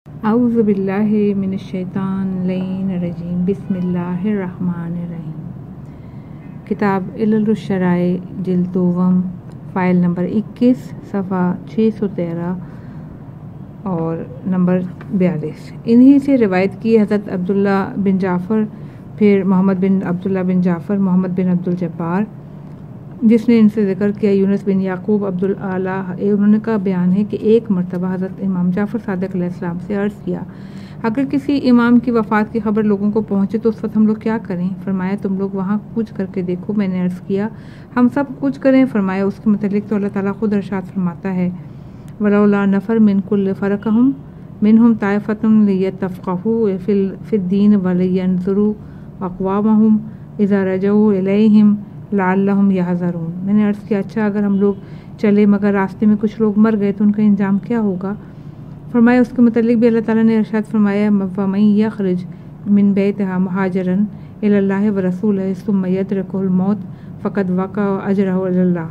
اعوذ باللہ من الشیطان الرجیم بسم اللہ الرحمن الرحیم۔ کتاب علل الشرائع جلد دوم، فائل نمبر 21، صفحہ 613 اور نمبر 42۔ انہی سے روایت کی حضرت عبداللہ بن جعفر، پھر محمد بن عبداللہ بن جعفر، محمد بن عبدالجبار، جس نے ان سے ذکر کیا یونس بن یعقوب عبدالعلیٰ، انہوں نے کا بیان ہے کہ ایک مرتبہ حضرت امام جعفر صادق علیہ السلام سے عرض کیا، اگر کسی امام کی وفات کی خبر لوگوں کو پہنچے تو اس وقت ہم لوگ کیا کریں؟ فرمایا تم لوگ وہاں کوچ کر کے دیکھو۔ میں نے عرض کیا ہم سب کوچ کریں؟ فرمایا اس کے متعلق تو اللہ تعالیٰ خود ارشاد فرماتا ہے وَلَوْلَا نَفَرٌ مِّن كُلِّ فِرْقَةٍ مِّنْهُمْ طَائِفَةٌ لِيَتَفَقَّهُوا فِي الدِّينِ وَلِيَنذُرُوا أَقْوَامَهُمْ إِذَا رَجَعُوا إِلَيْهِمْ لعلہم یحذرون۔ میں نے عرض کیا اچھا اگر ہم لوگ چلے مگر راستے میں کچھ لوگ مر گئے تو ان کا انجام کیا ہوگا؟ فرمایا اس کے متعلق بھی اللہ تعالیٰ نے ارشاد فرمایا وَمَن یخرج من بیتہا مہاجرا الی اللہ ورسولہ ثم یدرکہ الموت فقد وقع اجرہ علی اللہ۔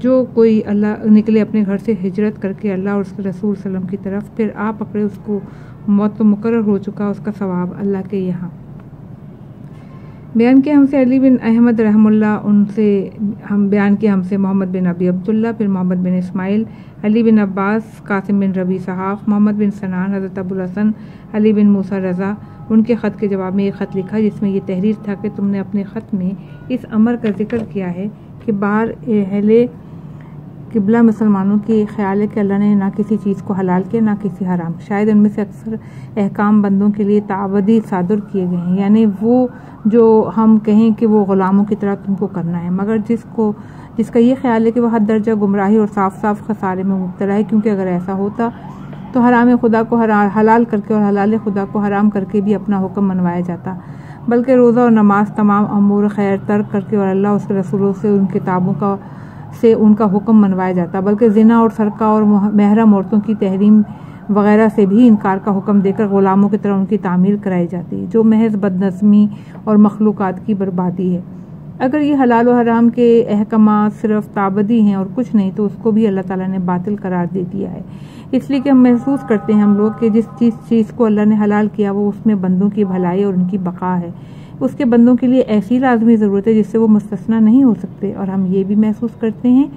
جو کوئی اللہ نکلے اپنے گھر سے ہجرت کر کے اللہ اور اس کے رسول صلی اللہ علیہ وسلم کی طرف، پھر آ پکڑے اس کو موت تو مقرر ہو چکا، اس کا ثواب اللہ کے یہاں۔ بیان کیا ہم سے علی بن احمد رحم اللہ، ان سے ہم بیان کیا ہم سے محمد بن ابی عبداللہ، پھر محمد بن اسماعیل، علی بن عباس، قاسم بن ربی صحاف، محمد بن سنان، حضرت ابو الحسن علی بن موسیٰ رضا۔ ان کے خط کے جواب میں ایک خط لکھا جس میں یہ تحریر تھا کہ تم نے اپنے خط میں اس امر کا ذکر کیا ہے کہ باہر اہل قبلہ مسلمانوں کی خیال ہے کہ اللہ نے نہ کسی چیز کو حلال کیا نہ کسی حرام، شاید ان میں سے اکثر احکام بندوں کے لیے تعبدی صادر کیے گئے ہیں، یعنی وہ جو ہم کہیں کہ وہ غلاموں کی طرح تم کو کرنا ہے، مگر جس کا یہ خیال ہے کہ وہ حد درجہ گمراہی اور صاف صاف خسارے میں مبتلا ہے، کیونکہ اگر ایسا ہوتا تو حرام خدا کو حلال کر کے اور حلال خدا کو حرام کر کے بھی اپنا حکم منوایا جاتا، بلکہ روزہ اور نماز تمام امور خیر ترک کر کے اور اللہ اس کے رسولوں سے ان کتابوں سے ان کا حکم منوایا جاتا، بلکہ زنا اور سرقہ اور محرم عورتوں کی تحریم وغیرہ سے بھی انکار کا حکم دے کر غلاموں کی طرح ان کی تعمیر کرائی جاتی، جو محض بدنظمی اور مخلوقات کی بربادی ہے۔ اگر یہ حلال و حرام کے احکامات صرف تعبدی ہیں اور کچھ نہیں تو اس کو بھی اللہ تعالیٰ نے باطل قرار دے دیا ہے، اس لیے کہ ہم محسوس کرتے ہیں ہم لوگ کہ جس چیز کو اللہ نے حلال کیا وہ اس میں بندوں کی بھلائی اور ان کی بقا ہے، اس کے بندوں کے لیے ایسی لازمی ضرورت ہے جس سے وہ مستثنا نہیں ہو سکتے، اور ہم یہ بھی محسوس کرتے ہیں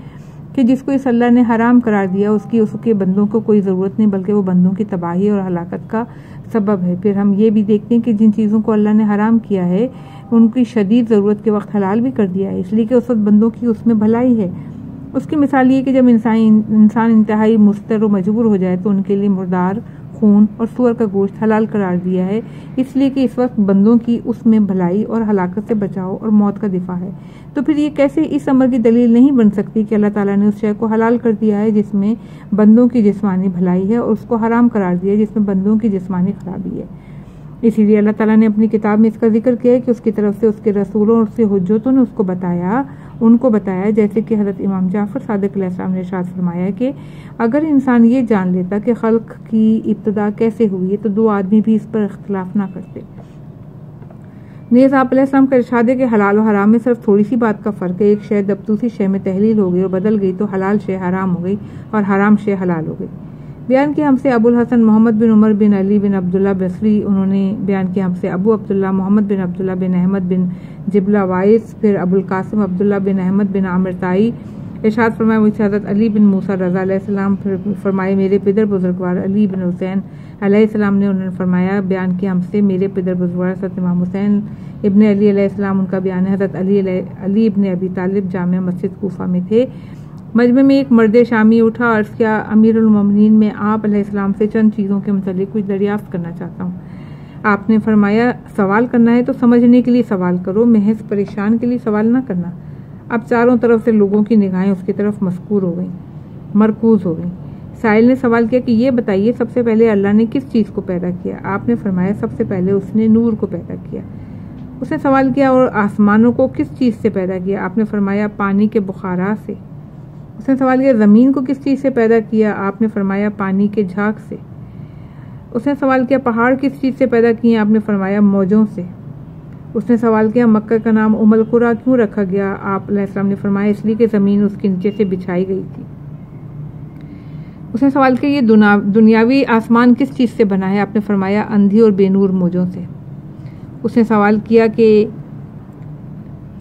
کہ جس کو اس اللہ نے حرام قرار دیا اس کے بندوں کو کوئی ضرورت نہیں بلکہ وہ بندوں کی تباہی اور ہلاکت کا سبب ہے۔ پھر ہم یہ بھی دیکھتے ہیں کہ جن چیزوں کو اللہ نے حرام کیا ہے ان کی شدید ضرورت کے وقت حلال بھی کر دیا ہے، اس لیے کہ اس وقت بندوں کی اس میں بھلائی ہے۔ اس کی مثال یہ کہ جب انسان انتہائی مضطر و مجبور ہو جائے تو ان کے لیے مردار، خون اور سور کا گوشت حلال قرار دیا ہے، اس لیے کہ اس وقت بندوں کی اس میں بھلائی اور ہلاکت سے بچاؤ اور موت کا دفاع ہے۔ تو پھر یہ کیسے اس امر کی دلیل نہیں بن سکتی کہ اللہ تعالیٰ نے اس شے کو حلال کر دیا ہے جس میں بندوں کی جسمانی بھلائی ہے اور اس کو حرام قرار دیا ہے جس میں بندوں کی جسمانی خرابی ہے۔ اسی لیے اللہ تعالیٰ نے اپنی کتاب میں اس کا ذکر کیا ہے کہ اس کی طرف سے اس کے رسولوں اور اس کے حجتوں نے ان کو بتایا، جیسے کہ حضرت امام جعفر صادق علیہ السلام نے ارشاد فرمایا کہ اگر انسان یہ جان لیتا کہ خلق کی ابتدا کیسے ہوئی ہے تو دو آدمی بھی اس پر اختلاف نہ کرتے۔ نیز آپ علیہ السلام کا ارشاد ہے کہ حلال و حرام میں صرف تھوڑی سی بات کا فرق ہے، ایک شے جب دوسری شے میں تحلیل ہو گئی اور بدل گئی تو حلال شے حرام ہو گئی اور حرام شے حلال ہو گئی۔ بیان کیا ہم سے ابو الحسن محمد بن عمر بن علی بن عبداللہ بصری، انہوں نے بیان کیا ہم سے ابو عبداللہ محمد بن عبداللہ بن احمد بن جبلہ وائس، پھر ابو القاسم عبداللہ بن احمد بن عامر تائی، ارشاد فرمایا مجھ سے حضرت علی بن موسیٰ رضا علیہ السلام، پھر فرمائے میرے پدر بزرگوار علی بن حسین علیہ السلام نے، انہوں نے فرمایا بیان کیا ہم سے میرے پدر بزرگوار حضرت امام حسین ابن علی علیہ السلام، ان کا بیان ہے حضرت علی ابن ابی طالب جامع مسجد کوفہ میں تھے، مجمع میں ایک مرد شامی اٹھا، عرض کیا امیر المومنین میں آپ علیہ السلام سے چند چیزوں کے متعلق کچھ دریافت کرنا چاہتا ہوں۔ آپ نے فرمایا سوال کرنا ہے تو سمجھنے کے لیے سوال کرو، محض پریشان کے لیے سوال نہ کرنا۔ اب چاروں طرف سے لوگوں کی نگاہیں اس کی طرف مرکوز ہو گئیں۔ سائل نے سوال کیا کہ یہ بتائیے سب سے پہلے اللہ نے کس چیز کو پیدا کیا؟ آپ نے فرمایا سب سے پہلے اس نے نور کو پیدا کیا۔ اس نے سوال کیا اور آسمانوں کو کس چیز سے پیدا کیا؟ آپ نے فرمایا پانی کے بخارات سے۔ اس نے سوال کیا زمین کو کس چیز سے پیدا کیا؟ آپ نے فرمایا پانی کے جھاگ سے۔ اس نے سوال کیا پہاڑ کس چیز سے پیدا کیے؟ آپ نے فرمایا موجوں سے۔ اس نے سوال کیا مکہ کا نام ام القریٰ کیوں رکھا گیا؟ آپ علیہ السلام نے فرمایا اس لیے کہ زمین اس کے نیچے سے بچھائی گئی تھی۔ اس نے سوال کیا یہ دنیاوی آسمان کس چیز سے بنا ہے؟ آپ نے فرمایا اندھی اور بے نور موجوں سے۔ اس نے سوال کیا کہ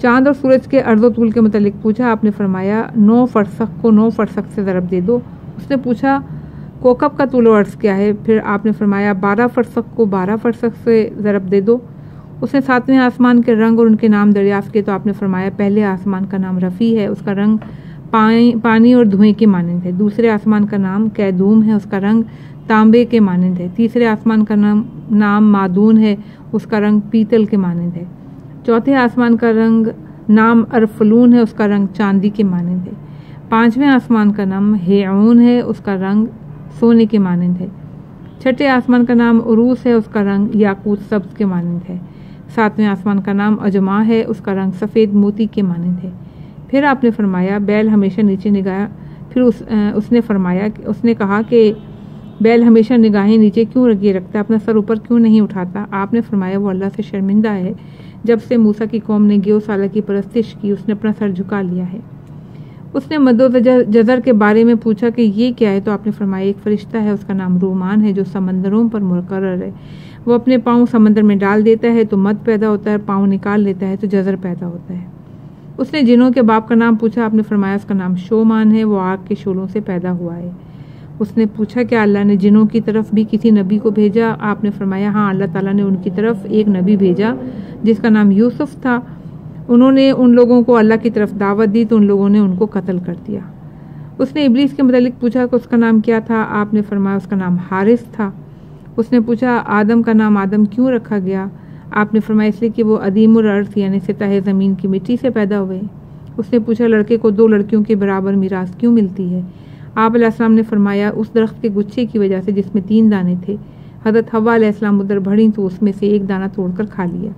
چاند اور سورج کے عرض و طول کے متعلق پوچھا۔ آپ نے فرمایا 9 فرسخ کو 9 فرسخ سے ضرب دے دو۔ اس نے پوچھا کوکب کا طول و عرض کیا ہے؟ پھر آپ نے فرمایا 12 فرسخ کو 12 فرسخ سے ضرب دے دو۔ اس نے 7ویں آسمان کے رنگ اور ان کے نام دریافت کیے تو آپ نے فرمایا پہلے آسمان کا نام رفیع ہے، اس کا رنگ پانی اور دھوئیں کے مانند ہے۔ دوسرے آسمان کا نام کیدوم ہے، اس کا رنگ تانبے کے مانند ہے۔ تیسرے آسمان کا نام مادون ہے، اس کا رنگ پیتل کے مانند ہے۔ چوتھے آسمان کا نام ارفلون ہے، اس کا رنگ چاندی کے مانند ہے۔ 5ویں آسمان کا نام ہیعون ہے، اس کا رنگ سونے کے مانند ہے۔ 6ٹھے آسمان کا نام عروس ہے، اس کا رنگ یاقوت سبز کے مانند ہے۔ 7ویں آسمان کا نام اجما ہے، اس کا رنگ سفید موتی کے مانند ہے۔ پھر آپ نے فرمایا بیل ہمیشہ نیچے نگاہ پھر اس نے کہا کہ بیل ہمیشہ نگاہیں نیچے کیوں رکھے رکھتا ہے، اپنا سر اوپر کیوں نہیں اٹھاتا؟ آپ نے فرمایا وہ اللہ سے شرمندہ ہے، جب سے موسیٰ کی قوم نے گیو سالہ کی پرستش کی اس نے اپنا سر جھکا لیا ہے۔ اس نے مد و جزر کے بارے میں پوچھا کہ یہ کیا ہے تو آپ نے فرمایا ایک فرشتہ ہے، اس کا نام رومان ہے جو سمندروں پر مقرر ہے، وہ اپنے پاؤں سمندر میں ڈال دیتا ہے تو مد پیدا ہوتا ہے، پاؤں نکال لیتا ہے تو جزر پیدا ہوتا ہے۔ اس نے جنوں کے باپ کا نام پوچھا، آپ نے فرمایا اس کا نام شومان ہے، وہ آگ کے شعلوں سے پیدا ہوا ہے۔ اس نے پوچھا کہ اللہ نے جنوں کی طرف بھی کسی نبی کو بھیجا؟ آپ نے فرمایا ہاں، اللہ تعالیٰ نے ان کی طرف ایک نبی بھیجا جس کا نام یوسف تھا، انہوں نے ان لوگوں کو اللہ کی طرف دعوت دی تو ان لوگوں نے ان کو قتل کر دیا۔ اس نے ابلیس کے متعلق پوچھا کہ اس کا نام کیا تھا؟ آپ نے فرمایا اس کا نام حارث تھا۔ اس نے پوچھا آدم کا نام آدم کیوں رکھا گیا؟ آپ نے فرمایا اس لیے کہ وہ عدیم الارض یعنی سطح زمین کی مٹی سے پیدا ہوئے۔ اس نے پوچھا لڑکے کو 2 لڑکیوں کے برابر میراث کیوں ملتی ہے؟ آپ علیہ السلام نے فرمایا اس درخت کے گچھے کی وجہ سے جس میں 3 دانے تھے، حضرت حوا علیہ السلام ادھر بڑھیں تو اس میں سے 1 دانہ توڑ کر کھا لیا،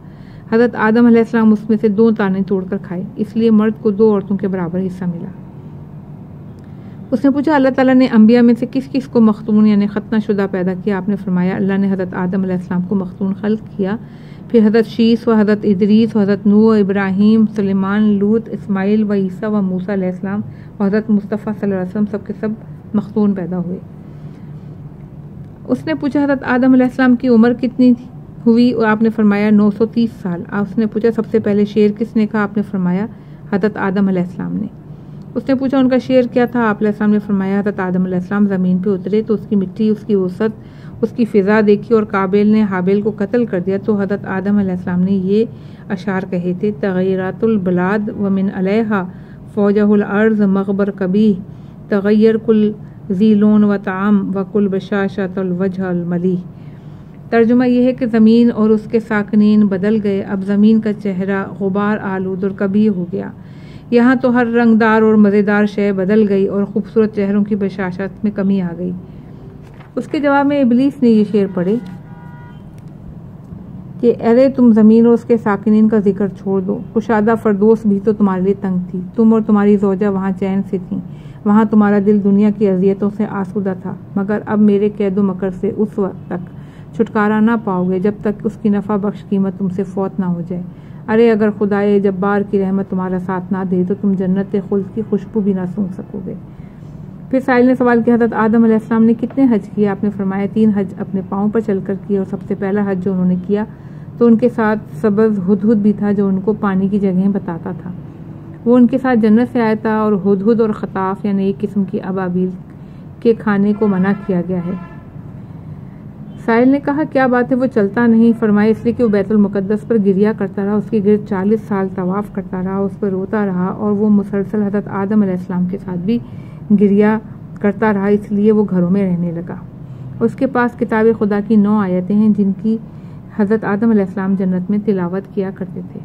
حضرت آدم علیہ السلام اس میں سے 2 دانے توڑ کر کھائے، اس لیے مرد کو 2 عورتوں کے برابر حصہ ملا۔ اس نے پوچھا اللہ تعالیٰ نے انبیاء میں سے کس کس کو مختون یعنی ختنہ شدہ پیدا کیا؟ آپ نے فرمایا اللہ نے حضرت آدم علیہ السلام کو مختون خلق کیا، پھر حضرت شیس و حضرت ادریس و حضرت نوح، ابراہیم، سلیمان، لوط، اسماعیل و عیسیٰ و موسیٰ علیہ السلام و حضرت مصطفیٰ صلی اللہ علیہ وسلم سب کے سب مختون پیدا ہوئے۔ اس نے پوچھا حضرت آدم علیہ السلام کی عمر کتنی ہوئی؟ آپ نے فرمایا 930 سال۔ اس نے پوچھا سب سے پہلے شعر کس نے کہا؟ آپ نے فرمایا حضرت آدم علیہ السلام نے۔ اس نے پوچھا ان کا شعر کیا تھا؟ آپ علیہ السلام نے فرمایا حضرت آدم علیہ السلام زمین پہ اترے تو اس کی مٹی، اس کی وسعت، اس کی فضا دیکھی اور قابیل نے حابیل کو قتل کر دیا تو حضرت آدم علیہ السلام نے یہ اشعار کہے تھے تغیرات البلاد ومن علیہا فوجہ الارض مغبر کبیح تغیر کل ذی لون و طعام وکل بشاشۃ الوجہ الملیح۔ ترجمہ یہ ہے کہ زمین اور اس کے ساکنین بدل گئے، اب زمین کا چہرہ غبار آلود اور کبھی ہو گیا، یہاں تو ہر رنگدار اور مزیدار شے بدل گئی اور خوبصورت چہروں کی بشاشت میں کمی آ گئی۔ اس کے جواب میں ابلیس نے یہ شعر پڑھے کہ ارے تم زمین اور اس کے ساکنین کا ذکر چھوڑ دو، کشادہ فردوس بھی تو تمہارے لیے تنگ تھی، تم اور تمہاری زوجہ وہاں چین سے تھیں، وہاں تمہارا دل دنیا کی اذیتوں سے آسودہ تھا، مگر اب میرے قید و مکر سے اس وقت تک چھٹکارا نہ پاؤ گے جب تک اس کی نفع بخش قیمت تم سے فوت نہ ہو جائے۔ ارے اگر خدائے جبار کی رحمت تمہارا ساتھ نہ دے تو تم جنت خلد کی خوشبو بھی نہ سونگھ سکو گے۔ پھر سائل نے سوال کیا حضرت آدم علیہ السلام نے کتنے حج کیے؟ آپ نے فرمایا 3 حج اپنے پاؤں پر چل کر کیے، اور سب سے پہلا حج جو انہوں نے کیا تو ان کے ساتھ سبز ہدہد بھی تھا جو ان کو پانی کی جگہیں بتاتا تھا، وہ ان کے ساتھ جنت سے آیا تھا، اور ہدہد اور خطاف یعنی ایک قسم کی ابابیل کے کھانے کو منع کیا گیا ہے۔ سائل نے کہا کیا بات ہے وہ چلتا نہیں؟ فرمایا اس لیے کہ وہ بیت المقدس پر گریا کرتا رہا، اس کے گرد 40 سال طواف کرتا رہا، اس پر روتا رہا، اور وہ مسلسل حضرت آدم علیہ السلام کے ساتھ بھی گریا کرتا رہا، اس لیے وہ گھروں میں رہنے لگا۔ اس کے پاس کتاب خدا کی 9 آیتیں ہیں جن کی حضرت آدم علیہ السلام جنت میں تلاوت کیا کرتے تھے۔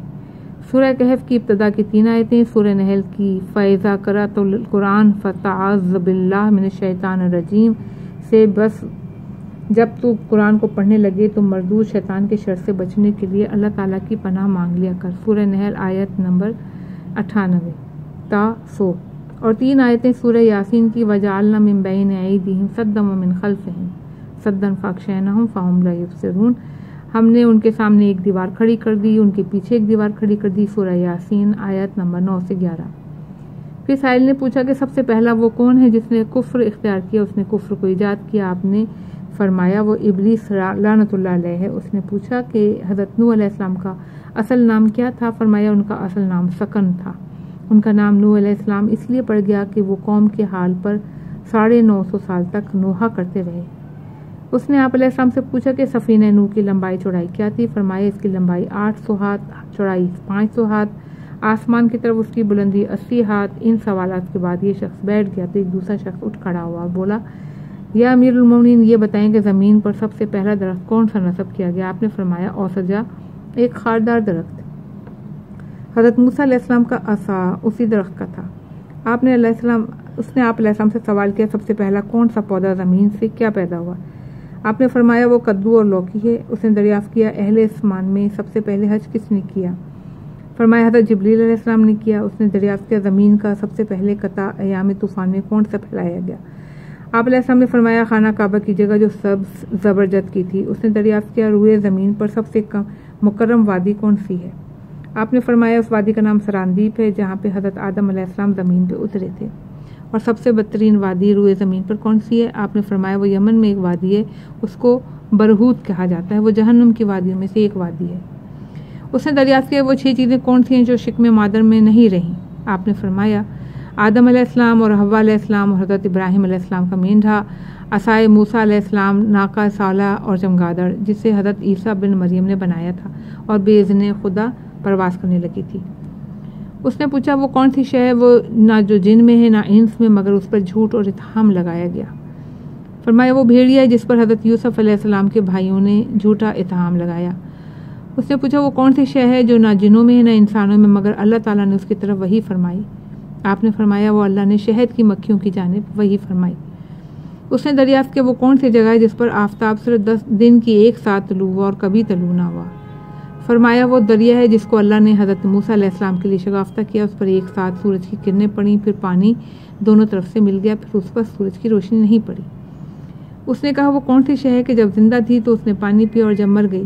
سورہ کہف کی ابتدا کی 3 آیتیں، سورہ نحل کی فَإِذَا قَرَأْتَ الْقُرْآنَ فَاسْتَعِذْ بِاللَّهِ مِنَ الشَّيْطَانِ الرَّجِيمِ سے بس جب تو قرآن کو پڑھنے لگے تو مردود شیطان کے شر سے بچنے کے لیے اللہ تعالیٰ کی پناہ مانگ لیا کر۔ سورہ نحل آیت نمبر 98 تا 100 اور 3 آیتیں سورہ یاسین کی وَجَعَلْنَا مِن بَيْنِ أَيْدِيهِمْ سَدًّا وَمِن خَلْفِهِمْ سَدًّا فَأَغْشَيْنَاهُمْ فَهُمْ لَا يُبْصِرُونَ، ہم نے ان کے سامنے ایک دیوار کھڑی کر دی، ان کے پیچھے ایک دیوار کھڑی کر دی۔ سورہ یاسین آیت نمبر 9 سے 11۔ پھر سائل نے پوچھا کہ سب سے پہلا وہ کون ہے جس نے کفر اختیار کیا، اس نے کفر کو ایجاد کیا؟ آپ نے فرمایا وہ ابلیس لعنت اللہ علیہ ہے۔ اس نے پوچھا کہ حضرت نوح علیہ السلام کا اصل نام کیا تھا؟ فرمایا ان کا اصل نام سکن تھا۔ ان کا نام نوح علیہ السلام اس لیے پڑ گیا کہ وہ قوم کے حال پر 950 سال تک نوحہ کرتے رہے۔ اس نے آپ علیہ السلام سے پوچھا کہ سفینہ نوح کی لمبائی چوڑائی کیا تھی؟ فرمایا اس کی لمبائی 800 ہاتھ، چوڑائی 500 ہاتھ، آسمان کی طرف اس کی بلندی 80 ہاتھ۔ ان سوالات کے بعد یہ شخص بیٹھ گیا تو ایک دوسرا شخص اٹھ کھڑا ہوا اور بولا، یا امیر المومنین یہ بتائیں کہ زمین پر سب سے پہلا درخت کون سا نصب کیا گیا؟ آپ نے فرمایا اوسجا، ایک خاردار درخت۔ حضرت موسیٰ علیہ السلام کا عصا اسی درخت کا تھا۔ اس نے آپ علیہ السلام سے سوال کیا سب سے پہلا کون سا پودا زمین سے کیا پیدا ہوا؟ آپ نے فرمایا وہ کدو اور لوکی ہے۔ اس نے دریافت کیا اہل اسمان میں سب سے پہلے حج کس نے کیا؟ فرمایا حضرت جبریل علیہ السلام نے کیا۔ اس نے دریافت کیا زمین کا سب سے پہلے قطع ایام طوفان میں کون سا پھیلایا گیا؟ آپ علیہ السلام نے فرمایا خانہ کعبہ کی جگہ جو سبز زبرجد کی تھی۔ اس نے دریافت کیا روئے زمین پر سب سے مکرم وادی کون سی ہے؟ آپ نے فرمایا اس وادی کا نام سراندیپ ہے جہاں پہ حضرت آدم علیہ السلام زمین پہ اترے تھے۔ اور سب سے بدترین وادی روئے زمین پر کون سی ہے؟ آپ نے فرمایا وہ یمن میں ایک وادی ہے، اس کو برہوت کہا جاتا ہے، وہ جہنم کی وادیوں میں سے ایک وادی ہے۔ اس نے دریافت کیا وہ 6 چیزیں کون سی ہیں جو شکم مادر میں نہیں رہیں؟ آپ نے فرمایا آدم علیہ السلام اور حوا علیہ السلام اور حضرت ابراہیم علیہ السلام کا مینڈھا، عصائے موسیٰ علیہ السلام، ناقہ صالح اور چمگادڑ جسے حضرت عیسیٰ بن مریم نے بنایا تھا اور بے اذن خدا پرواز کرنے لگی تھی۔ اس نے پوچھا وہ کون سی شے ہے وہ نہ جو جن میں ہے نہ انس میں مگر اس پر جھوٹ اور اتہام لگایا گیا؟ فرمایا وہ بھیڑیا ہے جس پر حضرت یوسف علیہ السلام کے بھائیوں نے جھوٹا اتہام لگایا۔ اس نے پوچھا وہ کون سی شے ہے جو نہ جنوں میں ہے نہ انسانوں میں مگر اللہ تعالیٰ نے اس کی طرف وحی فرمائی؟ آپ نے فرمایا وہ اللہ نے شہد کی مکھیوں کی جانب وحی فرمائی۔ اس نے دریافت کیا وہ کون سی جگہ ہے جس پر آفتاب صرف 10 دن کی ایک ساتھ طلوع ہوا اور کبھی طلوع نہ ہوا؟ فرمایا وہ دریا ہے جس کو اللہ نے حضرت موسیٰ علیہ السلام کے لیے شگافتہ کیا، اس پر ایک ساتھ سورج کی کرنیں پڑیں، پھر پانی دونوں طرف سے مل گیا، پھر اس پر سورج کی روشنی نہیں پڑی۔ اس نے کہا وہ کون سی شے ہے کہ جب زندہ تھی تو اس نے پانی پیا اور جب مر گئی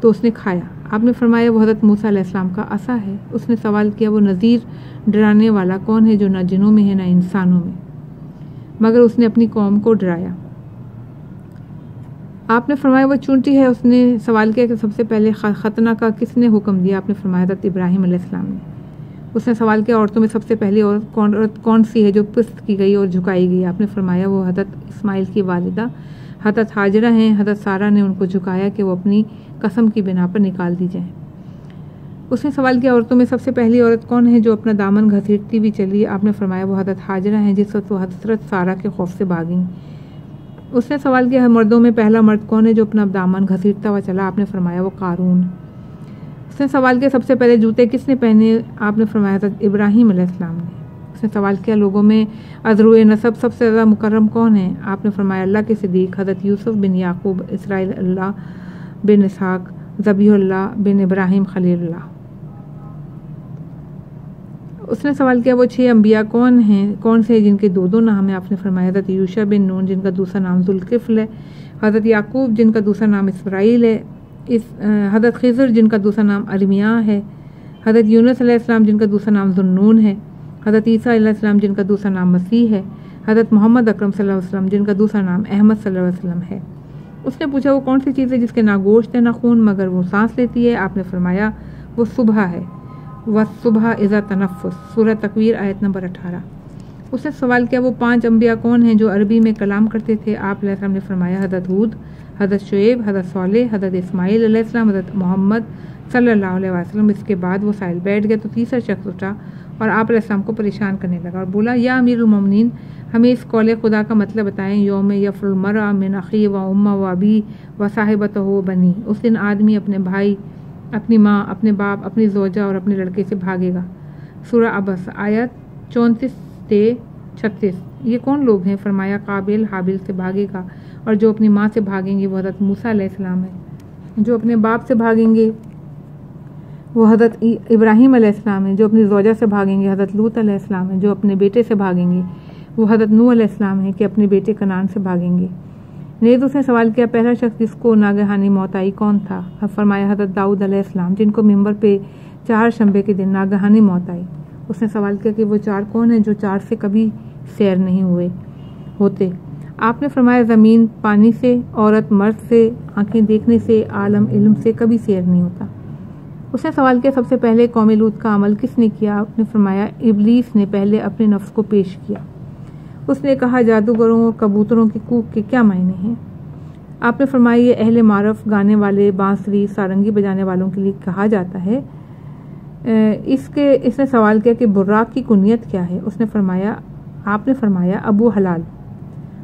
تو اس نے کھایا؟ آپ نے فرمایا وہ حضرت موسیٰ علیہ السلام کا عصا ہے۔ اس نے سوال کیا وہ نذیر ڈرانے والا کون ہے جو نہ جنوں میں ہے نہ انسانوں میں مگر اس نے اپنی قوم کو ڈرایا؟ آپ نے فرمایا وہ چونٹی ہے۔ اس نے سوال کیا کہ سب سے پہلے ختنہ کا کس نے حکم دیا؟ آپ نے فرمایا حضرت ابراہیم علیہ السلام نے۔ اس نے سوال کیا عورتوں میں سب سے پہلی عورت کون سی ہے جو پست کی گئی اور جھکائی گئی؟ آپ نے فرمایا وہ حضرت اسماعیل کی والدہ حضرت ہاجرہ ہیں۔ حضرت سارہ نے ان کو جھکایا کہ وہ اپنی قسم کی بنا پر نکال دی جائیں۔ اس نے سوال کیا عورتوں میں سب سے پہلی عورت کون ہے جو اپنا دامن گھسیٹتی ہوئی چلی؟ آپ نے فرمایا وہ حضرت ہاجرہ ہیں جس وقت وہ حضرت سارہ کے خوف سے بھاگیں۔ اس نے سوال کیا مردوں میں پہلا مرد کون ہے جو اپنا دامن گھسیٹتا ہوا چلا؟ آپ نے فرمایا وہ قارون۔ اس نے سوال کیا سب سے پہلے جوتے کس نے پہنے؟ آپ نے فرمایا حضرت ابراہیم علیہ السلام نے۔ اس نے سوال کیا لوگوں میں ازرو نسب سب سے زیادہ مکرم کون ہے؟ آپ نے فرمایا اللہ کے صدیق حضرت یوسف بن یعقوب اسرائیل اللہ بن اسحاق ذبیح اللہ بن ابراہیم خلیل اللہ۔ اس نے سوال کیا وہ 6 انبیاء کون سے جن کے 2 نام ہیں؟ آپ نے فرمایا حضرت یوشع بن نون جن کا دوسرا نام ذوالکفل ہے، حضرت یعقوب جن کا دوسرا نام اسرائیل ہے، حضرت خضر جن کا دوسرا نام ارمیہ ہے، حضرت یونس علیہ السلام جن کا دوسرا نام ذوالنون ہے، حضرت عیسیٰ علیہ السلام جن کا دوسرا نام مسیح ہے، حضرت محمد اکرم صلی اللہ علیہ وسلم جن کا دوسرا نام احمد صلی اللہ علیہ وسلم ہے۔ اس نے پوچھا وہ کون سی چیز ہے جس کے نہ گوشت ہے نہ خون مگر وہ سانس لیتی ہے؟ آپ نے فرمایا وہ صبح ہے، وَالصُّبْحَ اِذَا تَنَفَّسَ، سورہ تکویر آیت نمبر 18۔ اس نے سوال کیا وہ 5 انبیاء کون ہیں جو عربی میں کلام کرتے تھے؟ آپ علیہ السلام نے فرمایا حضرت ہود، حضرت شعیب، حضرت صالح، حضرت اسماعیل علیہ السلام، حضرت محمد صلی اللہ علیہ وسلم۔ اس کے بعد وہ سائل بیٹھ گیا تو تیسرا شخص اٹھا اور آپ علیہ السلام کو پریشان کرنے لگا اور بولا یا امیر المومنین ہمیں اس قول خدا کا مطلب بتائیں یوم یفر المرء من اخیہ و امہ و ابی و صاحبتہ و بنی۔ اس دن آدمی اپنے بھائی، اپنی ماں، اپنے باپ، اپنی زوجہ اور اپنے لڑکے سے بھاگے گا۔ سورہ عبس آیت 34-36۔ یہ کون لوگ ہیں؟ فرمایا قابل حابل سے بھاگے گا، اور جو اپنی ماں سے بھاگیں گے وہ حضرت موسیٰ علیہ السلام ہے، جو اپنے باپ سے بھاگیں گے وہ حضرت ابراہیم علیہ السلام ہے، جو اپنی زوجہ سے بھاگیں گے حضرت لوط علیہ السلام ہے، جو اپنے بیٹے سے بھاگیں گے وہ حضرت نوح علیہ السلام ہے کہ اپنے بیٹے کنعان سے بھاگیں گے۔ نیز اس نے سوال کیا پہلا شخص جس کو ناگہانی موت آئی کون تھا؟ فرمایا حضرت داؤد علیہ السلام جن کو ممبر پہ 4 شنبے کے دن ناگہانی موت آئی۔ اس نے سوال کیا کہ وہ چار کون ہیں جو چار سے کبھی سیر نہیں ہوتے؟ آپ نے فرمایا زمین پانی سے، عورت مرد سے، آنکھیں دیکھنے سے، عالم علم سے کبھی سیر نہیں ہوتا۔ اس نے سوال کیا سب سے پہلے قوم لوط کا عمل کس نے کیا؟ آپ نے فرمایا ابلیس نے پہلے اپنے نفس کو پیش کیا۔ اس نے کہا جادوگروں اور کبوتروں کی کوک کے کیا معنی ہیں؟ آپ نے فرمایا یہ اہل معرف گانے والے، بانسری، سارنگی بجانے والوں کے لیے کہا جاتا ہے۔ اس نے سوال کیا کہ براق کی کنیت کیا ہے؟ آپ نے فرمایا ابو حلال۔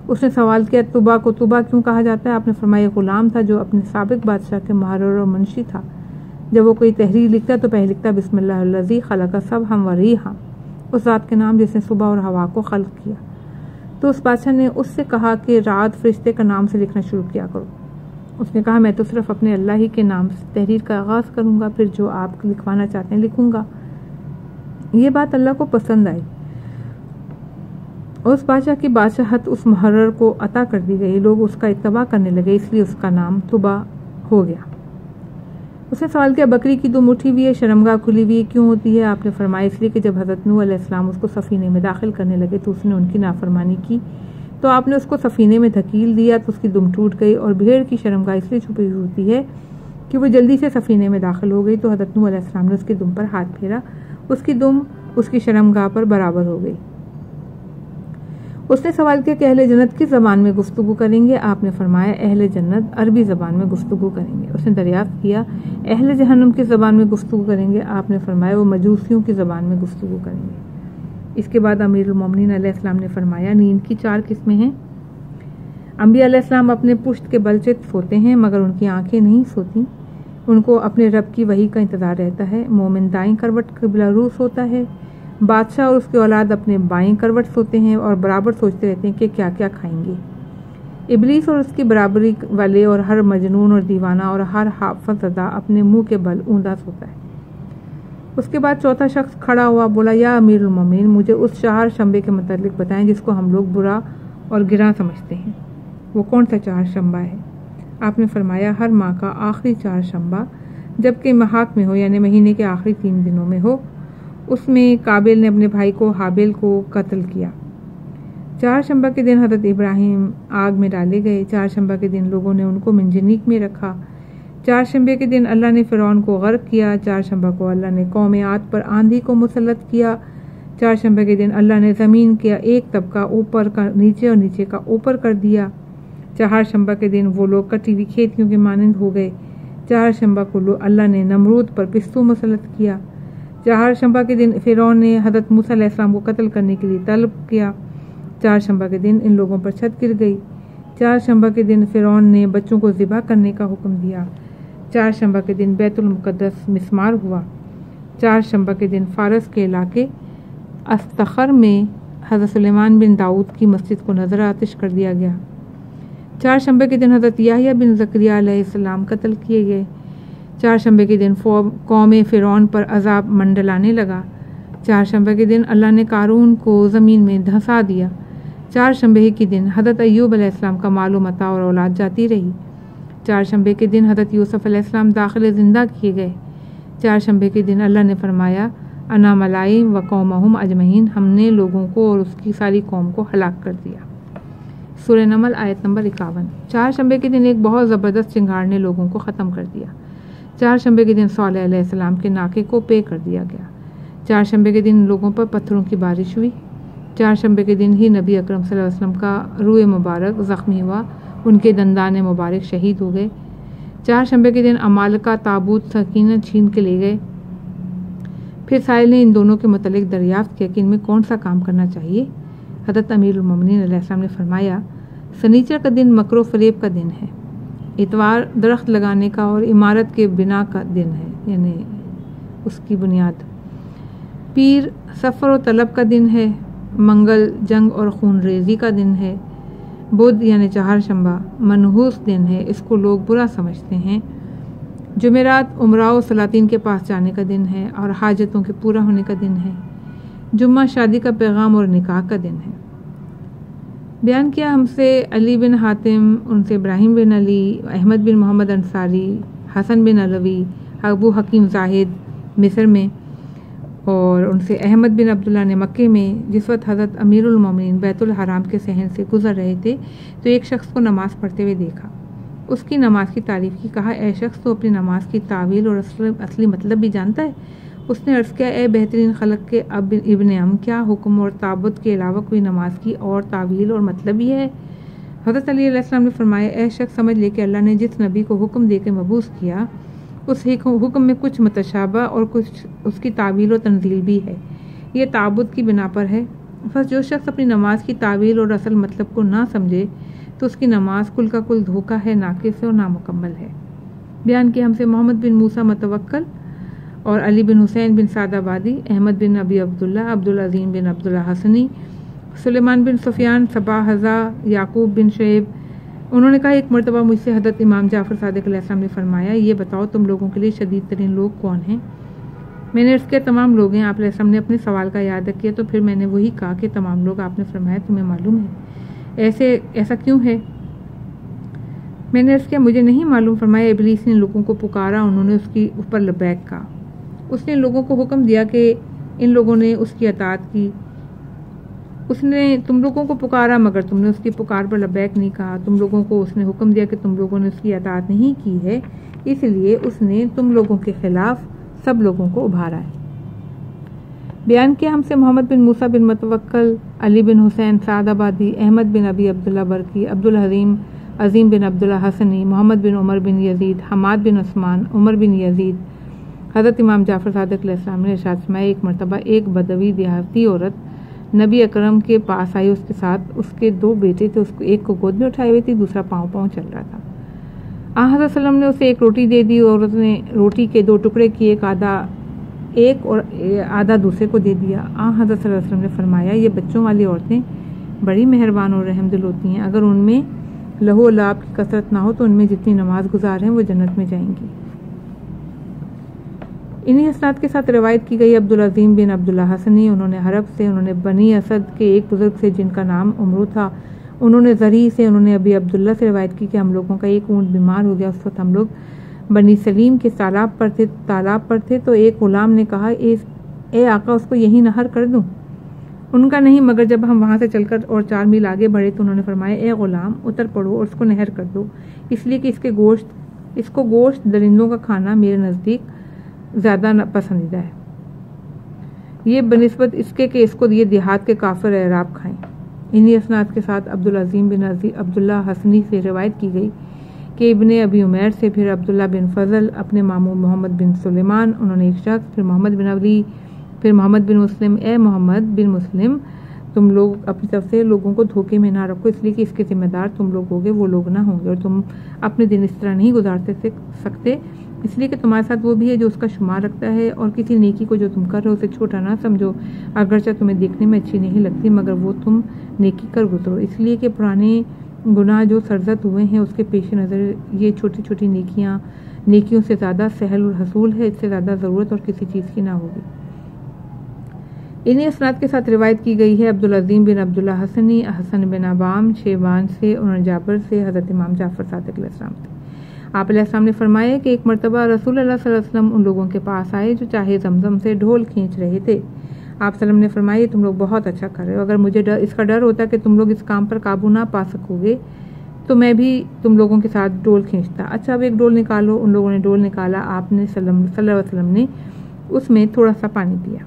اس نے سوال کیا طبا کو طبا کیوں کہا جاتا ہے؟ آپ نے فرمایا غلام تھا جو اپنے سابق بادشاہ کے محرر اور منشی تھا۔ جب وہ کوئی تحریر لکھتا تو پہلے لکھتا بسم اللہ الذی خلق سبحا و ریحا، اس ذات کے نام جس نے صبح اور ہوا کو خلق کیا۔ تو اس بادشاہ نے اس سے کہا کہ رات فرشتے کا نام سے لکھنا شروع کیا کرو۔ اس نے کہا میں تو صرف اپنے اللہ ہی کے نام سے تحریر کا آغاز کروں گا، پھر جو آپ لکھوانا چاہتے ہیں لکھوں گا۔ یہ بات اللہ کو پسند آئی۔ اس بادشاہ کی بادشاہت اس محرر کو عطا کر دی گئی، لوگ اس کا اتباع کرنے لگے، اس لیے اس کا نام طبا ہو گیا۔ اس نے سوال کیا بکری کی دم اٹھی ہوئی ہے، شرمگاہ کھلی ہوئی کیوں ہوتی ہے؟ آپ نے فرمایا اس لیے کہ جب حضرت نوح علیہ السلام اس کو سفینے میں داخل کرنے لگے تو اس نے ان کی نافرمانی کی، تو آپ نے اس کو سفینے میں دھکیل دیا تو اس کی دم ٹوٹ گئی، اور بھیڑ کی شرمگاہ اس لیے چھپی ہوتی ہے کہ وہ جلدی سے سفینے میں داخل ہو گئی، تو حضرت نوح علیہ السلام نے اس کی دم پر ہاتھ پھیرا، اس کی دم اس کی شرمگاہ پر برابر ہو گئی۔ اس نے سوال کیا کہ اہل جنت کس زبان میں گفتگو کریں گے؟ آپ نے فرمایا اہل جنت عربی زبان میں گفتگو کریں گے۔ اس نے دریافت کیا اہل جہنم کس زبان میں گفتگو کریں گے؟ آپ نے فرمایا وہ مجوسیوں کی زبان میں گفتگو کریں گے۔ اس کے بعد امیر المومنین علیہ السلام نے فرمایا نیند کی چار قسمیں ہیں۔ انبیاء علیہ السلام اپنے پشت کے بل چت سوتے ہیں مگر ان کی آنکھیں نہیں سوتی، ان کو اپنے رب کی وحی کا انتظار رہتا ہے۔ مومن دائیں کروٹ قبلہ رو سوتا ہے، بادشاہ اور اس کے اولاد اپنے بائیں کروٹ سوتے ہیں اور برابر سوچتے رہتے ہیں کہ کیا کیا کھائیں گے۔ ابلیس اور اس کی برابری والے اور ہر مجنون اور دیوانہ اور ہر حافظ زدہ اپنے منہ کے بل اوندا سوتا ہے۔ اس کے بعد چوتھا شخص کھڑا ہوا، بولا یا امیر المومنین مجھے اس چہار شنبے کے متعلق بتائیں جس کو ہم لوگ برا اور گراں سمجھتے ہیں، وہ کون سا چہار شنبہ ہے؟ آپ نے فرمایا ہر ماہ کا آخری چہار شنبہ جبکہ محاق میں ہو، یعنی مہینے کے آخری 3 دنوں میں ہو۔ اس میں قابل نے اپنے بھائی کو حابل کو قتل کیا۔ چہار شنبہ کے دن حضرت ابراہیم آگ میں ڈالے گئے۔ چہار شنبہ کے دن لوگوں نے ان کو منجنیق میں رکھا۔ چہار شنبے کے دن اللہ نے فرعون کو غرق کیا۔ چہار شنبہ کو اللہ نے قوم عاد پر آندھی کو مسلط کیا۔ چہار شنبے کے دن اللہ نے زمین کا ایک طبقہ اوپر کا نیچے اور نیچے کا اوپر کر دیا۔ چہار شنبہ کے دن وہ لوگ کٹی ہوئی کھیتیوں کے مانند ہو گئے۔ چہار شنبہ کو اللہ نے نمرود پر پستو مسلط کیا۔ چہار شنبہ کے دن فرعون نے حضرت موسیٰ علیہ السلام کو قتل کرنے کے لیے طلب کیا۔ چہار شنبہ کے دن ان لوگوں پر چھت گر گئی۔ چہار شنبہ کے دن فرعون نے بچوں کو ذبح کرنے کا حکم دیا۔ چہار شنبہ کے دن بیت المقدس مسمار ہوا۔ چہار شنبہ کے دن فارس کے علاقے استخر میں حضرت سلیمان بن داؤد کی مسجد کو نظر آتش کر دیا گیا۔ چہار شنبے کے دن حضرت یحییٰ بن زکریا علیہ السلام قتل کیے گئے۔ چہار شنبے کے دن قوم فرعون پر عذاب منڈلانے لگا۔ چہار شنبے کے دن اللہ نے قارون کو زمین میں دھنسا دیا۔ چہار شنبے کے دن حضرت ایوب علیہ السلام کا مال و متاع اور اولاد جاتی رہی۔ چہار شنبے کے دن حضرت یوسف علیہ السلام داخل زندہ کیے گئے۔ چہار شنبے کے دن اللہ نے فرمایا انا ملائی و قومہم اجمعین، ہم نے لوگوں کو اور اس کی ساری قوم کو ہلاک کر دیا۔ سورہ نمل آیت نمبر 51۔ چہار شنبے کے دن ایک بہت زبردست چنگاڑ نے لوگوں کو ختم کر دیا۔ چہار شنبے کے دن صالح علیہ السلام کے ناکے کو پے کر دیا گیا۔ چہار شنبے کے دن لوگوں پر پتھروں کی بارش ہوئی۔ چہار شنبے کے دن ہی نبی اکرم صلی اللہ علیہ وسلم کا روح مبارک زخمی ہوا، ان کے دندان مبارک شہید ہو گئے۔ چہار شنبے کے دن عمالقہ تابوت سکینہ چھین کے لے گئے۔ پھر سائل نے ان دونوں کے متعلق دریافت کیا کہ ان میں کون سا کام کرنا چاہیے؟ حضرت امیر المومنین علیہ السلام نے فرمایا سنیچر کا دن مکر و فریب کا دن ہے، اتوار درخت لگانے کا اور عمارت کے بنا کا دن ہے، یعنی اس کی بنیاد۔ پیر سفر و طلب کا دن ہے۔ منگل جنگ اور خون ریزی کا دن ہے۔ بدھ یعنی چہار شنبہ منحوس دن ہے، اس کو لوگ برا سمجھتے ہیں۔ جمعرات امراء و سلاطین کے پاس جانے کا دن ہے اور حاجتوں کے پورا ہونے کا دن ہے۔ جمعہ شادی کا پیغام اور نکاح کا دن ہے۔ بیان کیا ہم سے علی بن حاتم، ان سے ابراہیم بن علی، احمد بن محمد انصاری، حسن بن علوی، ابو حکیم زاہد مصر میں، اور ان سے احمد بن عبداللہ نے مکے میں جس وقت حضرت امیر المومنین بیت الحرام کے صحن سے گزر رہے تھے تو ایک شخص کو نماز پڑھتے ہوئے دیکھا. اس کی نماز کی تعریف کی. کہا اے شخص تو اپنی نماز کی تعویل اور اصلی مطلب بھی جانتا ہے؟ اس نے عرض کیا اے بہترین خلق کے ابن ام، کیا حکم اور تعبد کے علاوہ کوئی نماز کی اور تعویل اور مطلب ہی ہے؟ حضرت علی علیہ السلام نے فرمایا اے شخص سمجھ لے کہ اللہ نے جس نبی کو حکم دے کے مبعوث کیا اس حکم میں کچھ متشابہ اور کچھ اس کی تعویل و تنزیل بھی ہے. یہ تعبد کی بنا پر ہے. بس جو شخص اپنی نماز کی تعویل اور اصل مطلب کو نہ سمجھے تو اس کی نماز کل کا کل دھوکہ ہے، ناقص ہے اور نامکمل ہے. بیان کیا ہم سے محمد بن موسیٰ متوکل اور علی بن حسین بن سعد آبادی، احمد بن ابی عبداللہ، عبدالعظیم بن عبداللہ حسنی، سلیمان بن سفیان، صباح حضا، یعقوب بن شعیب. انہوں نے کہا ایک مرتبہ مجھ سے حضرت امام جعفر صادق علیہ السلام نے فرمایا یہ بتاؤ تم لوگوں کے لیے شدید ترین لوگ کون ہیں؟ میں نے عرض کیا تمام لوگ ہیں. آپ علیہ السلام نے اپنے سوال کا اعادہ کیا تو پھر میں نے وہی کہا کہ تمام لوگ. آپ نے فرمایا تمہیں معلوم ہے ایسا کیوں ہے؟ میں نے عرض کیا مجھے نہیں معلوم. فرمایا ابلیس نے لوگوں کو پکارا، انہوں نے اس کی اوپر لبیک کہا. اس نے لوگوں کو حکم دیا کہ ان لوگوں نے اس کی اطاعت کی. اس نے تم لوگوں کو پکارا مگر تم نے اس کی پکار پر لبیک نہیں کہا. تم لوگوں کو اس نے حکم دیا کہ تم لوگوں نے اس کی اطاعت نہیں کی ہے، اس لیے اس نے تم لوگوں کے خلاف سب لوگوں کو ابھارا ہے. بیان کیا ہم سے محمد بن موسیٰ بن متوکل، علی بن حسین سعد آبادی، احمد بن ابی عبداللہ برقی، عبدالحلیم عظیم بن عبداللہ حسنی، محمد بن عمر بن یزید، حماد بن عثمان، عمر بن یزید. حضرت امام جعفر صادق علیہ السلام نے ارشاد فرمایا ایک مرتبہ ایک بدوی دیہاتی عورت نبی اکرم کے پاس آئی. اس کے ساتھ اس کے 2 بیٹے تھے. اس کو ایک کو گود میں اٹھائے ہوئے تھی، دوسرا پاؤں چل رہا تھا. حضرت صلی اللہ علیہ وسلم نے اسے ایک روٹی دے دی اور اس نے روٹی کے 2 ٹکڑے کیے، ایک اور آدھا دوسرے کو دے دیا. حضرت صلی اللہ علیہ وسلم نے فرمایا یہ بچوں والی عورتیں بڑی مہربان اور رحم دل ہوتی ہیں. اگر ان میں لہو و لعاب کی کثرت نہ ہو تو ان میں جتنی نماز گزار ہیں وہ جنت میں جائیں گی. انہی اسناد کے ساتھ روایت کی گئی عبدالعظیم بن عبداللہ حسنی. انہوں نے حرب سے، انہوں نے بنی اسد کے ایک بزرگ سے جن کا نام عمرو تھا، انہوں نے زری سے، انہوں نے ابی عبداللہ سے روایت کی کہ ہم لوگوں کا ایک اونٹ بیمار ہو گیا. اس وقت ہم لوگ بنی سلیم کے تالاب پر تھے تو ایک غلام نے کہا اے آقا اس کو یہیں نہر کر دوں. ان کا نہیں، مگر جب ہم وہاں سے چل کر اور 4 میل آگے بڑھے تو انہوں نے فرمایا اے غلام اتر پڑو اور اس کو نہر کر دو، اس لیے کہ اس کو گوشت درندوں کا کھانا میرے نزدیک زیادہ پسندیدہ ہے، یہ بنسبت اس کے کہ اس کو یہ دیہات کے کافر اعراب کھائیں. انہی اسناد کے ساتھ عبدالعظیم بن عبداللہ حسنی سے روایت کی گئی کہ ابن ابی عمیر سے، پھر عبداللہ بن فضل، اپنے ماموں محمد بن سلیمان، انہوں نے ایک شخص، پھر محمد بن علی، پھر محمد بن مسلم، اے محمد بن مسلم تم لوگ اپنی طرف سے لوگوں کو دھوکے میں نہ رکھو، اس لیے کہ اس کے ذمہ دار تم لوگ ہوگے، وہ لوگ نہ ہوں گے، اور تم اپنے دن اس طرح نہیں گزارتے سکتے، اس لیے کہ تمہارے ساتھ وہ بھی ہے جو اس کا شمار رکھتا ہے، اور کسی نیکی کو جو تم کر رہے ہو اسے چھوٹا نہ سمجھو، اگرچہ تمہیں دیکھنے میں اچھی نہیں لگتی مگر وہ تم نیکی کر گزرو، اس لیے کہ پرانے گناہ جو سرزد ہوئے ہیں اس کے پیش نظر یہ چھوٹی چھوٹی نیکیوں سے زیادہ سہل الحصول ہے، اس سے زیادہ ضرورت اور کسی چیز کی نہ ہوگی. انہی اسناد کے ساتھ روایت کی گئی ہے عبدالعظیم بن عبداللہ حسنی، حسن بن عبام شیبان سے، انہوں نے جابر سے، حضرت امام جعفر صادق علیہ السلام سے. آپ علیہ السلام نے فرمایا کہ ایک مرتبہ رسول اللہ صلی اللہ علیہ وسلم ان لوگوں کے پاس آئے جو چاہے زمزم سے ڈھول کھینچ رہے تھے. آپ صلی اللہ علیہ وسلم نے فرمایا تم لوگ بہت اچھا کر رہے ہو، اگر مجھے اس کا ڈر ہوتا کہ تم لوگ اس کام پر قابو نہ پا سکو گے تو میں بھی تم لوگوں کے ساتھ ڈول کھینچتا. اچھا اب ایک ڈول نکالو. ان لوگوں نے ڈول نکالا. آپ نے صلی اللہ علیہ وسلم نے اس میں تھوڑا سا پانی پیا.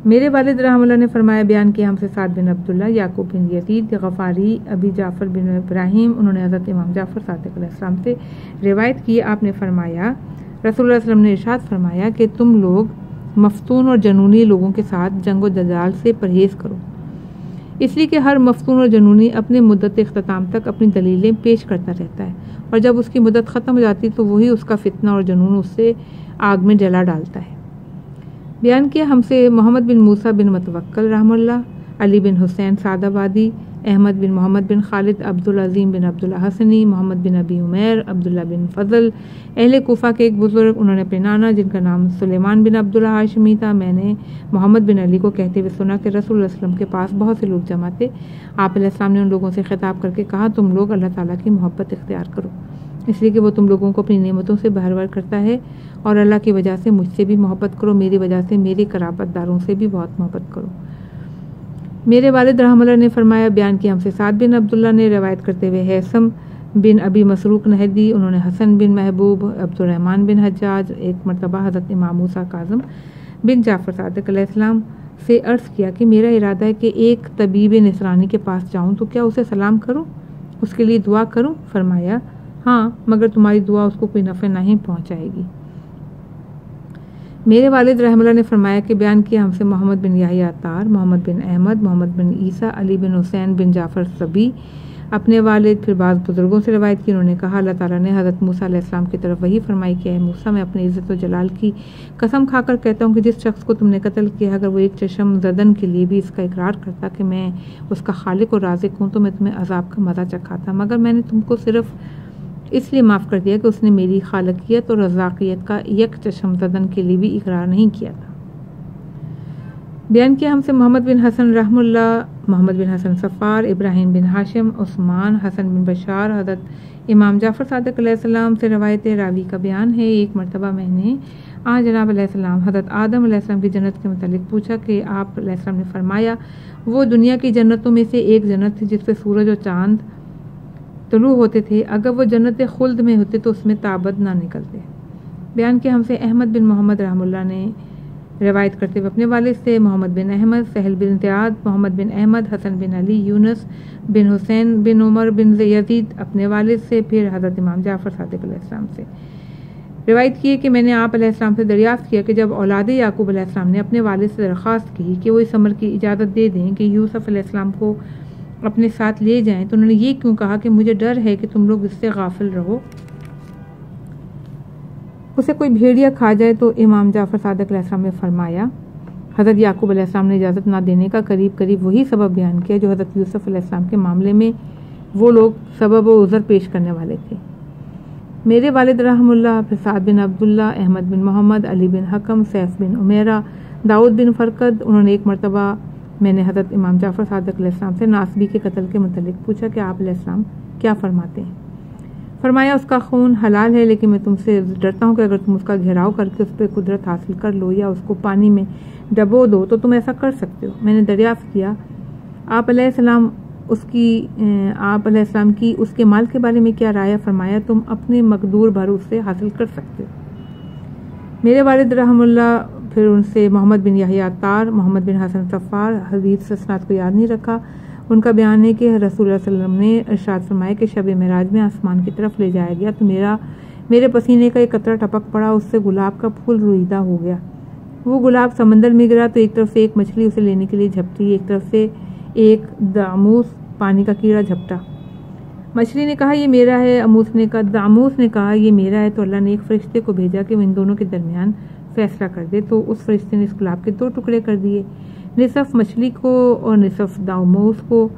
میرے والد رحمہ اللہ نے فرمایا بیان کیا ہم سے سعد بن عبداللہ، یعقوب بن یزید غفاری، ابی جعفر بن ابراہیم، انہوں نے حضرت امام جعفر صادق علیہ السلام سے روایت کی. آپ نے فرمایا رسول اللہ صلی اللہ علیہ وسلم نے ارشاد فرمایا کہ تم لوگ مفتون اور جنونی لوگوں کے ساتھ جنگ و جدال سے پرہیز کرو، اس لیے کہ ہر مفتون اور جنونی اپنے مدت اختتام تک اپنی دلیلیں پیش کرتا رہتا ہے، اور جب اس کی مدت ختم ہو جاتی تو وہی اس کا فتنہ اور جنون اس سے آگ میں جلا ڈالتا ہے. بیان کیا ہم سے محمد بن موسیٰ بن متوکل رحمہ اللہ، علی بن حسین سعد آبادی، احمد بن محمد بن خالد، عبدالعظیم بن عبداللہ حسنی، محمد بن ابی عمیر، عبداللہ بن فضل، اہل کوفہ کے ایک بزرگ، انہوں نے اپنے نانا جن کا نام سلیمان بن عبداللہ ہاشمی تھا، میں نے محمد بن علی کو کہتے ہوئے سنا کہ رسول اللہ علیہ وسلم کے پاس بہت سے لوگ جمع تھے. آپ علیہ السلام نے ان لوگوں سے خطاب کر کے کہا تم لوگ اللہ تعالیٰ کی محبت اختیار کرو اس لیے کہ وہ تم لوگوں کو اپنی نعمتوں سے بہرور کرتا ہے، اور اللہ کی وجہ سے مجھ سے بھی محبت کرو، میری وجہ سے میرے قرابت داروں سے بھی بہت محبت کرو۔ میرے والد رحمہ اللہ نے فرمایا، بیان کیا ہم سے سعد بن عبداللہ نے روایت کرتے ہوئے ہیثم بن ابی مسروق نہدی، انہوں نے حسن بن محبوب، عبد الرحمن بن حجاج، ایک مرتبہ حضرت امام موسیٰ کاظم بن جعفر صادق علیہ السلام سے عرض کیا کہ میرا ارادہ ہے کہ ایک طبیب نصرانی کے پاس جاؤں تو کیا اسے سلام کروں، اس کے لیے دعا کروں؟ فرمایا ہاں، مگر تمہاری دعا اس کو کوئی نفع نہیں پہنچائے گی۔ میرے والد رحمہ اللہ نے فرمایا کہ بیان کیا ہم سے محمد بن یحییٰ عطار، محمد بن احمد، محمد بن عیسیٰ، علی بن حسین بن جعفر صبی اپنے والد، پھر بعض بزرگوں سے روایت کی، انہوں نے کہا اللہ تعالیٰ نے حضرت موسیٰ علیہ السلام کی طرف وحی فرمائی کہ اے موسیٰ، میں اپنی عزت و جلال کی قسم کھا کر کہتا ہوں کہ جس شخص کو تم نے قتل کیا، اگر وہ ایک چشم زدن کے لیے بھی اس کا اقرار کرتا کہ میں اس کا خالق و رازق ہوں تو میں تمہیں عذاب کا مزہ چکھاتا، مگر میں نے تم کو صرف اس لیے معاف کر دیا کہ اس نے میری خالقیت اور رزاقیت کا یک چشم زدن کے لیے بھی اقرار نہیں کیا تھا۔ بیان کیا ہم سے محمد بن حسن رحم اللہ، محمد بن حسن صفار، ابراہیم بن ہاشم، عثمان، حسن بن بشار، حضرت امام جعفر صادق علیہ السلام سے روایت راوی کا بیان ہے، ایک مرتبہ میں نے جناب علیہ السلام حضرت آدم علیہ السلام کی جنت کے متعلق پوچھا کہ آپ علیہ السلام نے فرمایا وہ دنیا کی جنتوں میں سے ایک جنت تھی جس پہ سورج اور چاند طلوع ہوتے تھے، اگر وہ جنت خلد میں ہوتے تو اس میں تابد نہ نکلتے۔ بیان کیا ہم سے احمد بن محمد رحم اللہ نے روایت کرتے ہوئے اپنے والد سے محمد بن احمد، سہل بن زیاد، محمد بن احمد، حسن بن علی، یونس بن حسین بن عمر بن یزید اپنے والد سے، پھر حضرت امام جعفر صادق علیہ السلام سے روایت کی کہ میں نے آپ علیہ السلام سے دریافت کیا کہ جب اولاد یعقوب علیہ السلام نے اپنے والد سے درخواست کی کہ وہ اس امر کی اجازت دے دیں کہ یوسف علیہ السلام کو اپنے ساتھ لے جائیں تو انہوں نے یہ کیوں کہا کہ مجھے ڈر ہے کہ تم لوگ اس سے غافل رہو، اسے کوئی بھیڑیا کھا جائے۔ تو امام جعفر صادق علیہ السلام نے فرمایا حضرت یعقوب علیہ السلام نے اجازت نہ دینے کا قریب قریب وہی سبب بیان کیا جو حضرت یوسف علیہ السلام کے معاملے میں وہ لوگ سبب و عذر پیش کرنے والے تھے۔ میرے والد رحم اللہ، پھر سعد بن عبداللہ، احمد بن محمد، علی بن حکم، سیف بن عمیرہ، داؤد بن فرقد، انہوں نے ایک مرتبہ میں نے حضرت امام جعفر صادق علیہ السلام سے ناسبی کے قتل کے متعلق پوچھا کہ آپ علیہ السلام کیا فرماتے ہیں؟ فرمایا اس کا خون حلال ہے، لیکن میں تم سے ڈرتا ہوں کہ اگر تم اس کا گھیراؤ کر کے اس پہ قدرت حاصل کر لو یا اس کو پانی میں ڈبو دو تو تم ایسا کر سکتے ہو۔ میں نے دریافت کیا آپ علیہ السلام کی اس کے مال کے بارے میں کیا رائے ہے؟ فرمایا تم اپنے مقدور بھر اس سے حاصل کر سکتے ہو۔ میرے والد رحم اللہ، پھر ان سے محمد بن یحییٰ عطار، محمد بن حسن صفار، حدیث اسناد کو یاد نہیں رکھا، ان کا بیان ہے کہ رسول اللہ صلی اللہ علیہ وسلم نے ارشاد فرمایا کہ شب معراج میں آسمان کی طرف لے جایا گیا تو میرے پسینے کا ایک قطرہ ٹپک پڑا، اس سے گلاب کا پھول رویدہ ہو گیا، وہ گلاب سمندر میں گرا تو ایک طرف سے ایک مچھلی اسے لینے کے لیے جھپٹی، ایک طرف سے ایک داموس پانی کا کیڑا جھپٹا۔ مچھلی نے کہا یہ میرا ہے، داموس نے کہا یہ میرا ہے، تو اللہ نے ایک فرشتے کو بھیجا کہ وہ ان دونوں کے درمیان فیصلہ کر دے، تو اس فرشتے نے اس گلاب کے 2 ٹکڑے کر دیے، نصف مچھلی کو اور نصف داموس کو۔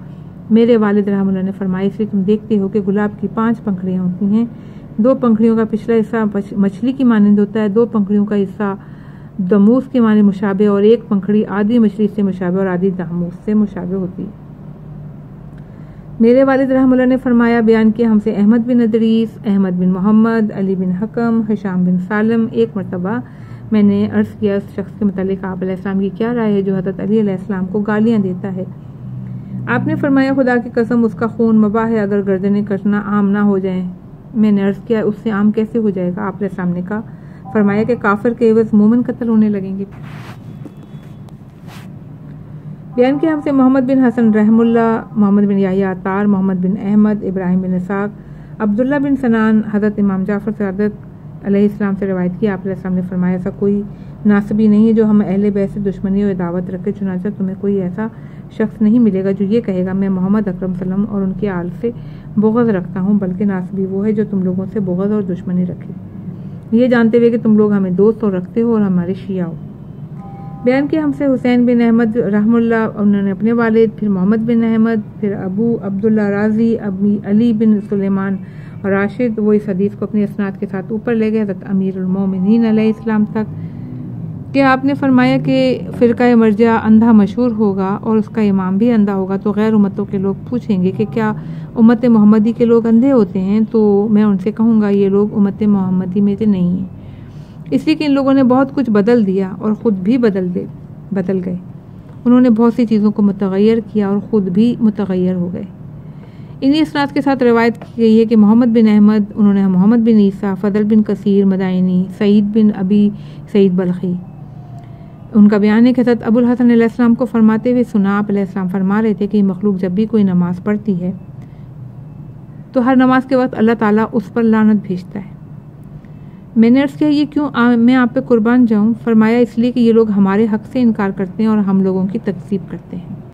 میرے والد رحم اللہ نے فرمایا اس لیے تم دیکھتے ہو کہ گلاب کی 5 پنکھڑیاں ہوتی ہیں، 2 پنکھڑیوں کا پچھلا حصہ مچھلی کی مانند ہوتا ہے، 2 پنکھڑیوں کا حصہ داموس کی مانند مشابہ، اور 1 پنکھڑی آدھی مچھلی سے مشابہ اور آدھی داموس سے مشابہ ہوتی ہے۔ میرے والد رحم اللہ نے فرمایا بیان کیا ہم سے احمد بن ادریس، احمد بن محمد، علی بن حکم، ہشام بن سالم، ایک مرتبہ میں نے عرض کیا اس شخص کے متعلق آپ علیہ السلام کی کیا رائے ہے جو حضرت علی علیہ السلام کو گالیاں دیتا ہے؟ آپ نے فرمایا خدا کی قسم اس کا خون مباح ہے اگر گردنیں کٹنا عام نہ ہو جائیں۔ میں نے عرض کیا اس سے عام کیسے ہو جائے گا؟ آپ علیہ السلام نے کہا فرمایا کہ کافر کے عوض مومن قتل ہونے لگیں گے۔ بیان کیا ہم سے محمد بن حسن رحم اللہ، محمد بن یحییٰ عطار، محمد بن احمد، ابراہیم بن اسحاق، عبداللہ بن سنان، حضرت امام جعفر صادق علیہ السلام سے روایت کی آپ علیہ السلام نے فرمایا ایسا کوئی ناسبی نہیں ہے جو ہم اہل بیت سے دشمنی اور عداوت رکھے، چنانچہ تمہیں کوئی ایسا شخص نہیں ملے گا جو یہ کہے گا میں محمد اکرم صلی اللہ علیہ وسلم اور ان کے آل سے بغض رکھتا ہوں، بلکہ ناسبی وہ ہے جو تم لوگوں سے بغض اور دشمنی رکھے، یہ جانتے ہوئے کہ تم لوگ ہمیں دوست اور رکھتے ہو اور ہمارے شیعہ ہو۔ بیان کیا ہم سے حسین بن احمد رحم اللہ، انہوں نے اپنے والد، پھر محمد بن احمد، پھر ابو عبداللہ رازی، علی بن سلیمان راشد، وہ اس حدیث کو اپنی اسناد کے ساتھ اوپر لے گئے حضرت امیر المومنین علیہ السلام تک۔ کہ آپ نے فرمایا کہ فرقہ مرجع اندھا مشہور ہوگا اور اس کا امام بھی اندھا ہوگا تو غیر امتوں کے لوگ پوچھیں گے کہ کیا امت محمدی کے لوگ اندھے ہوتے ہیں؟ تو میں ان سے کہوں گا یہ لوگ امت محمدی میں سے نہیں ہیں، اس لیے کہ ان لوگوں نے بہت کچھ بدل دیا اور خود بھی بدل گئے۔ انہوں نے بہت سی چیزوں کو متغیر کیا اور خود بھی متغیر ہو گئے۔ انہی اسناد کے ساتھ روایت کی گئی ہے کہ محمد بن احمد، انہوں نے محمد بن عیسیٰ، فضل بن کثیر مدائنی، سعید بن ابی سعید بلخی، ان کا بیان ہے کہ حضرت ابو الحسن علیہ السلام کو فرماتے ہوئے سنا۔ آپ علیہ السلام فرما رہے تھے کہ مخلوق جب بھی کوئی نماز پڑھتی ہے تو ہر نماز کے وقت اللہ تعالیٰ اس پر لعنت بھیجتا ہے۔ میں نے عرض کیا یہ کیوں میں آپ پہ قربان جاؤں؟ فرمایا اس لیے کہ یہ لوگ ہمارے حق سے انکار کرتے ہیں اور ہم لوگوں کی تکذیب کرتے ہیں۔